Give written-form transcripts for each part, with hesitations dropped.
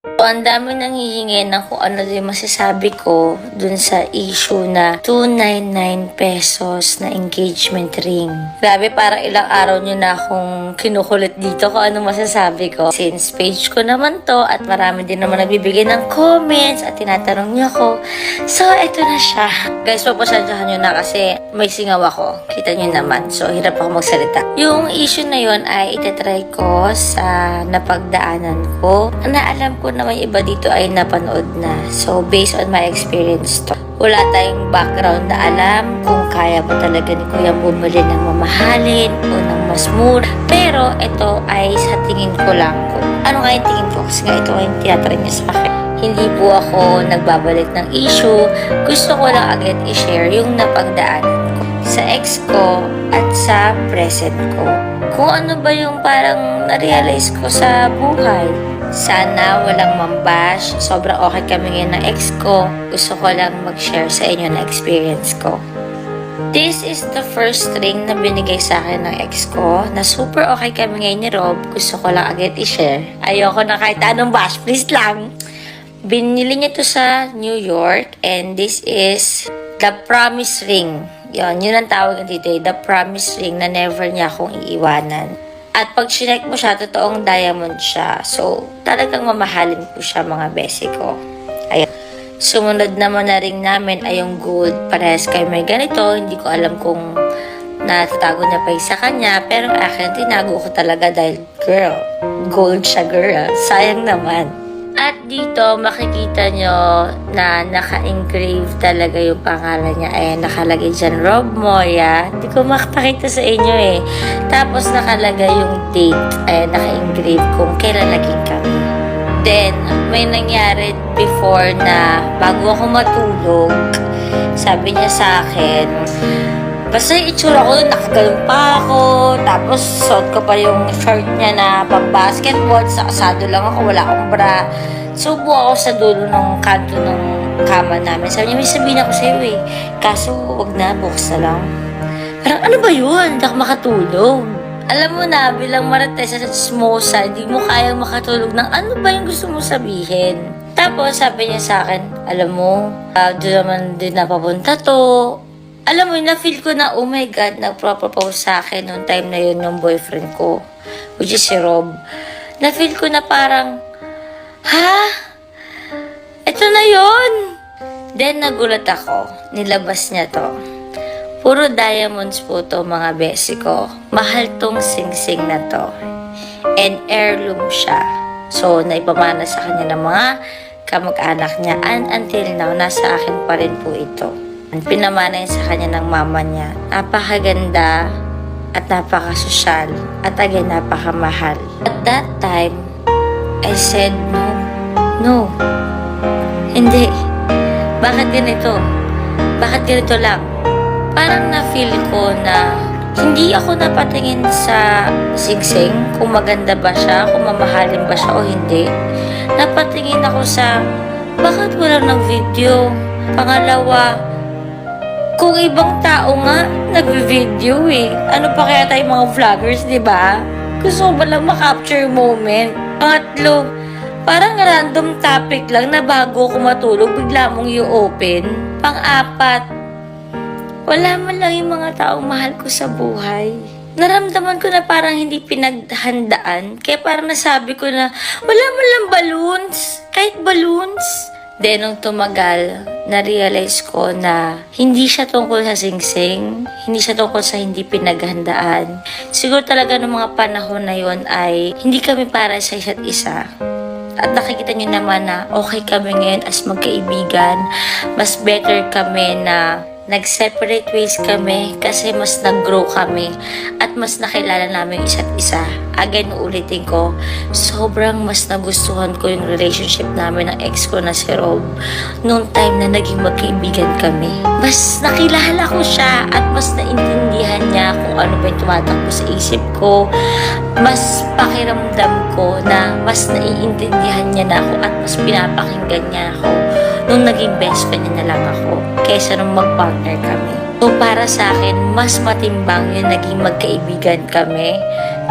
So, ang dami nang hihingi ng kung ano din masasabi ko dun sa issue na 299 pesos na engagement ring. Grabe, parang ilang araw nyo na akong kinukulit dito kung ano masasabi ko. Since page ko naman to at marami din naman nagbibigay ng comments at tinatanong nyo ako. So, eto na siya. Guys, papasensyahan nyo na kasi may singaw ako. Kita nyo naman. So, hirap ako magsalita. Yung issue na yon ay itatry ko sa napagdaanan ko. Naalam ko naman iba dito ay napanood na. So, based on my experience to. Wala tayong background na alam kung kaya ba talaga ni Kuya bumili ng mamahalin o ng mas mura. Pero, ito ay sa tingin ko lang. Ano kaya tingin ko? Kasi nga ito ay tinatry niya sa akin. Hindi po ako nagbabalik ng issue. Gusto ko lang agad i-share yung napagdaanan ko sa ex ko at sa present ko. Kung ano ba yung parang na-realize ko sa buhay. Sana walang mambash. Sobrang okay kami ngayon ng ex ko. Gusto ko lang mag-share sa inyo na experience ko. This is the first ring na binigay sa akin ng ex ko na super okay kami ngayon ni Rob. Gusto ko lang agad i-share. Ayoko na kahit anong bash. Please lang. Binili niya to sa New York and this is the promise ring. Yun ang tawag dito eh. The promise ring na never niya akong iiwanan. At pag chinek mo siya, totoong diamond siya. So, talagang mamahalin ko siya mga besi ko. Ayun. Sumunod naman na ring namin ay yung gold. Parehas kayo may ganito. Hindi ko alam kung natatago na pa sa kanya. Pero akin, tinago ko talaga dahil girl, gold siya girl. Sayang naman. At dito, makikita nyo na naka-engrave talaga yung pangalan niya. Ayan, nakalagay dyan, Rob Moya. Hindi ko makapakita sa inyo eh. Tapos nakalagay yung date. Ayan, naka-engrave kung kailan naging kami. Then, may nangyari before na bago ako matulog, sabi niya sa akin, basta yung itsura ko, nakagalong pa ako. Tapos, suot ko pa yung shirt niya na pang basketball. Sa asado lang ako, wala akong bra. Subo ako sa dulo ng kanto ng kama namin. Sabi niya, may sabihin ako sa'yo eh. Kaso, wag na, bukas na lang. Parang, ano ba yun? Hindi ako makatulog. Alam mo na, bilang marites sa chismosa, hindi mo kayang makatulog ng ano ba yung gusto mo sabihin. Tapos, sabi niya sa akin, alam mo, doon naman din napapunta to. Alam mo, na-feel ko na, oh my God, nagpropose sa akin noong time na yun ng boyfriend ko, which is si Rob. Na-feel ko na parang, ha? Ito na yun! Then, nagulat ako. Nilabas niya to. Puro diamonds po to, mga besi ko. Mahal tong sing-sing na to. And heirloom siya. So, naipamana sa kanya ng mga kamag-anak niya. And until now, nasa akin pa rin po ito. Pinamana yun sa kanya ng mama niya. Napakaganda at napakasosyal at again napakamahal. At that time, I said no, hindi. Bakit ganito? Bakit ganito lang? Parang na-feel ko na hindi ako napatingin sa singsing kung maganda ba siya, kung mamahalin ba siya o hindi. Napatingin ako sa bakit walang nag-video? Pangalawa, kung ibang tao nga, nag-video eh. Ano pa kaya tayong mga vloggers, di ba? Gusto ko ba lang makapture moment? Pangatlo, parang random topic lang na bago ko matulog, bigla mong i-open. Pang-apat, wala man lang yung mga taong mahal ko sa buhay. Naramdaman ko na parang hindi pinaghandaan. Kaya parang nasabi ko na, wala man lang balloons. Kahit balloons. Then, nung tumagal, na-realize ko na hindi siya tungkol sa singsing, hindi siya tungkol sa hindi pinaghandaan. Siguro talaga ng mga panahon na yon ay hindi kami para sa isa't isa. At nakikita niyo naman na okay kami ngayon as magkaibigan. Mas better kami na nag-separate ways kami kasi mas nag-grow kami at mas nakilala namin isa't isa. Again, ulitin ko, sobrang mas nagustuhan ko yung relationship namin ng ex ko na si Rob noong time na naging magkaibigan kami. Mas nakilala ko siya at mas naintindihan niya kung ano ba yung tumatakbo sa isip ko. Mas pakiramdam ko na mas naiintindihan niya na ako at mas pinapakinggan niya ako nung naging best friend niya na lang ako kaysa nung mag-partner kami. So para sa akin, mas matimbang yung naging magkaibigan kami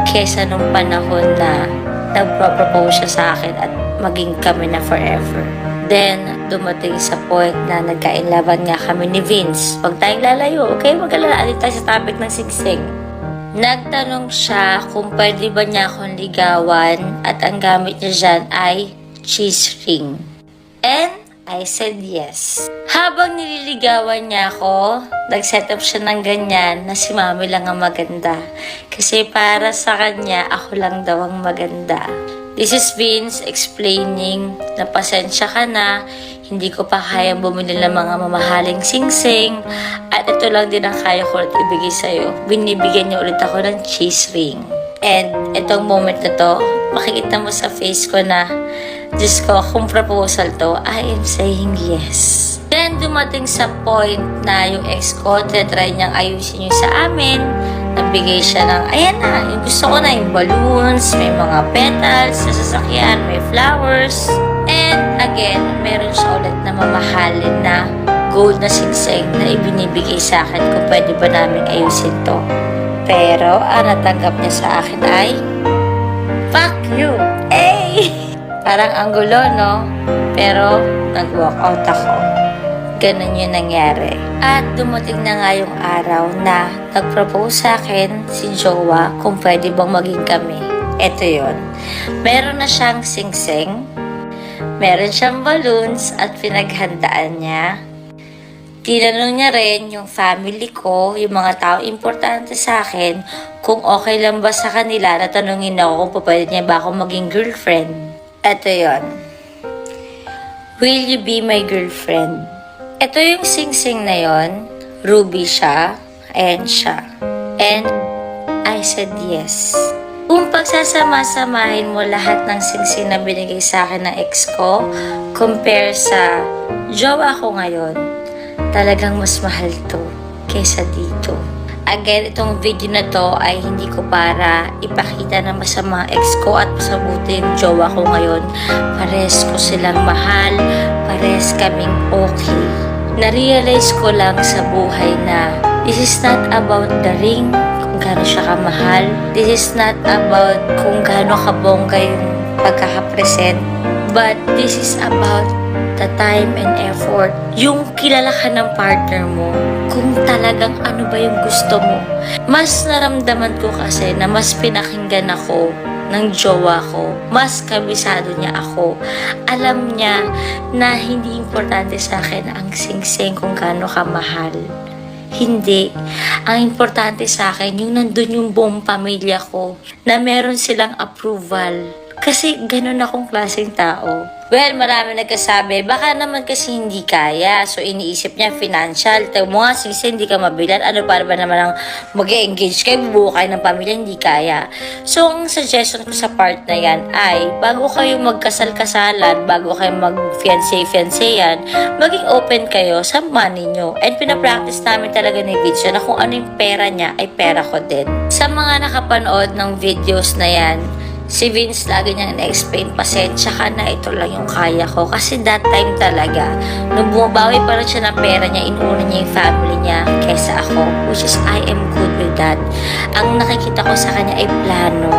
kaysa nung panahon na nagpropose siya sa akin at maging kami na forever. Then, dumating sa point na nagkainlaban nga kami ni Vince. Huwag tayong lalayo, okay? Mag-alala tayo sa topic ng singsing. Nagtanong siya kung pwede ba niya akong ligawan at ang gamit niya dyan ay cheese ring. And I said yes. Habang nililigawan niya ako, nag-set up siya ng ganyan na si Mami lang ang maganda. Kasi para sa kanya, ako lang daw ang maganda. This is Vince explaining na pasensya ka na, hindi ko pa kayang bumili ng mga mamahaling singsing at ito lang din ang kaya ko ulit ibigay sa'yo. Binibigyan niya ulit ako ng cheese ring. And itong moment na to, makikita mo sa face ko na, Diyos ko, kung proposal to, I am saying yes. Then dumating sa point na yung ex ko, try niyang ayusin yung sa amin. Nagbigay siya ng, ayan na, yung gusto ko na, yung balloons, may mga petals sa sasakyan, may flowers. And again, meron siya ulit na mamahalin na gold na singsing na ibinibigay sa akin kung pwede ba namin ayusin to. Pero, ang natanggap niya sa akin ay, fuck you! Hey! Parang ang gulo, no? Pero, nag-walk out ako. Ganun yung nangyari. At dumating na nga yung araw na nag-propose sa akin si Jowa kung pwede bang maging kami. Ito yon. Meron na siyang singsing, meron siyang balloons at pinaghandaan niya. Tinanong niya rin yung family ko, yung mga tao importante sa akin, kung okay lang ba sa kanila na tanungin ako kung pwede niya ba ako maging girlfriend. Ito yon. Will you be my girlfriend? Ito yung singsing na yon, ruby siya, ayan siya. And I said yes. Kung pagsasama-samahin mo lahat ng singsing na binigay sa akin ng ex ko, compare sa jowa ko ngayon, talagang mas mahal to kaysa dito. Again, itong video na to ay hindi ko para ipakita na masama ex ko at masabuti yung jowa ko ngayon. Pares ko silang mahal, pares kaming okay. Na-realize ko lang sa buhay na this is not about the ring, kung gaano siya kamahal. This is not about kung gaano kabongga yung pagkakapresent. But this is about the time and effort. Yung kilala ka ng partner mo, kung talagang ano ba yung gusto mo. Mas naramdaman ko kasi na mas pinakinggan ako ng jowa ko. Mas kabisado niya ako. Alam niya na hindi importante sa akin ang singsing kung gaano kamahal. Hindi. Ang importante sa akin, yung nandun yung buong pamilya ko, na meron silang approval. Kasi ganun akong klaseng tao. Well, marami nagkasabi, baka naman kasi hindi kaya. So, iniisip niya, financial. Tayo mo nga, since hindi ka mabilan, ano para ba naman ang mag-engage kayo, bubuo kayo ng pamilya, hindi kaya. So, ang suggestion ko sa part na yan ay, bago kayo magkasal-kasalan, bago kayo mag-fiancé-fiancéyan, maging open kayo sa money nyo. And pinapractice namin talaga ni Vince na kung ano yung pera niya, ay pera ko din. Sa mga nakapanood ng videos na yan, si Vince lagi niyang na-explain, pasensya ka na, ito lang yung kaya ko. Kasi that time talaga, nung bumabawi pa rin siya ng pera niya, inuuna niya yung family niya kesa ako. Which is, I am good with that. Ang nakikita ko sa kanya ay plano.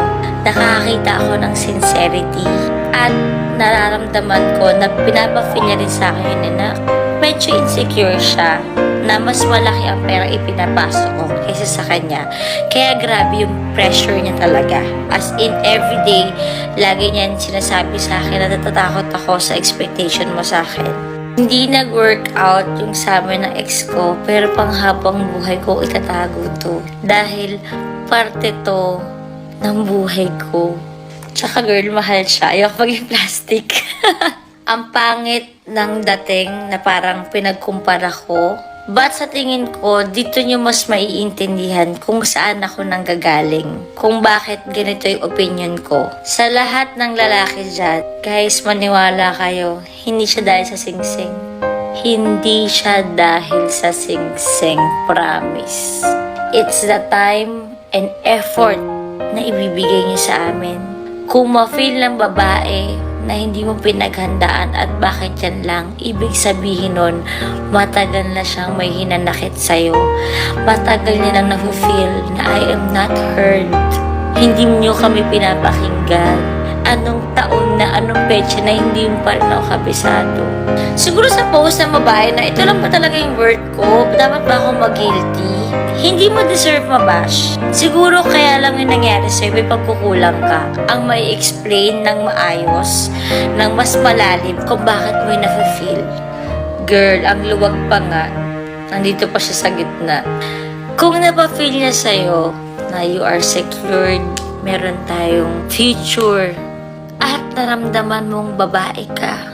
Nakakakita ako ng sincerity. At nararamdaman ko na pinapafeel niya rin sa akin yun na medyo insecure siya na mas malaki ang pera ipinapasok ko kaysa sa kanya. Kaya grabe yung pressure niya talaga. As in, everyday, lagi niyan sinasabi sa akin na natatakot ako sa expectation mo sa akin. Hindi nag-work out yung sa amin ng ex ko, pero panghabang buhay ko itatago to. Dahil parte to ng buhay ko. Tsaka girl, mahal siya. Ayoko maging plastic. Ang pangit ng dating na parang pinagkumpara ko. But sa tingin ko, dito nyo mas maiintindihan kung saan ako nanggagaling. Kung bakit ganito yung opinion ko. Sa lahat ng lalaki dyan, guys, maniwala kayo, hindi siya dahil sa singsing. Hindi siya dahil sa singsing, promise. It's the time and effort na ibibigay niyo sa amin. Kung ma-feel ng babae na hindi mo pinaghandaan at bakit yan lang, ibig sabihin nun, matagal na siyang may hinanakit sa'yo. Matagal niya nang na-feel na I am not heard. Hindi niyo kami pinapakinggan. anong taon na, anong petsa na hindi mo pa rin ako kabisado. Siguro sa post na babae na ito lang ba talaga yung worth ko? Dapat ba ako mag-guilty? Hindi mo deserve mabash. Siguro kaya lang yung nangyari sa'yo, may pagkukulang ka. Ang may explain ng maayos, ng mas malalim kung bakit mo yung nafe-feel. Girl, ang luwag pa nga. Nandito pa siya sa gitna. Kung napafeel niya sa'yo na you are secured, meron tayong future, at naramdaman mong babae ka,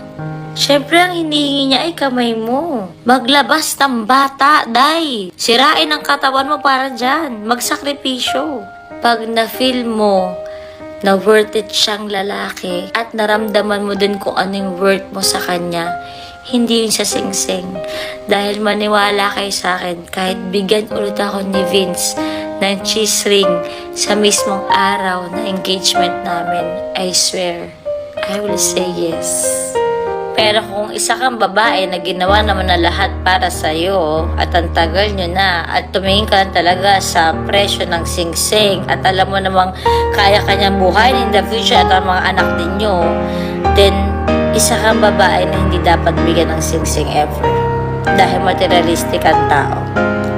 syempre ang hinihingi niya ay kamay mo. Maglabas ng bata, day. Sirain ang katawan mo para dyan. Magsakripisyo. Pag na-feel mo na worth it siyang lalaki at naramdaman mo din kung anong worth mo sa kanya, hindi yun sa sing-sing. Dahil maniwala kayo sa akin, kahit bigyan ulit ako ni Vince ng cheese ring sa mismong araw na engagement namin, I swear, I will say yes. Pero kung isa kang babae na ginawa naman na lahat para sa'yo at ang tagal nyo na at tumingin ka talaga sa presyo ng sing-sing at alam mo namang kaya kanyang buhay in the future at ang mga anak ninyo, then isa kang babae na hindi dapat bigyan ng sing-sing ever. Dahil materialistic ang tao.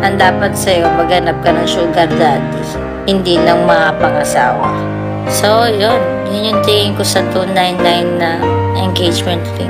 Ang dapat sa'yo, maghanap ka ng sugar daddy. Hindi ng mga pangasawa. So, yun. Yun yung tingin ko sa 299 na engagement ring.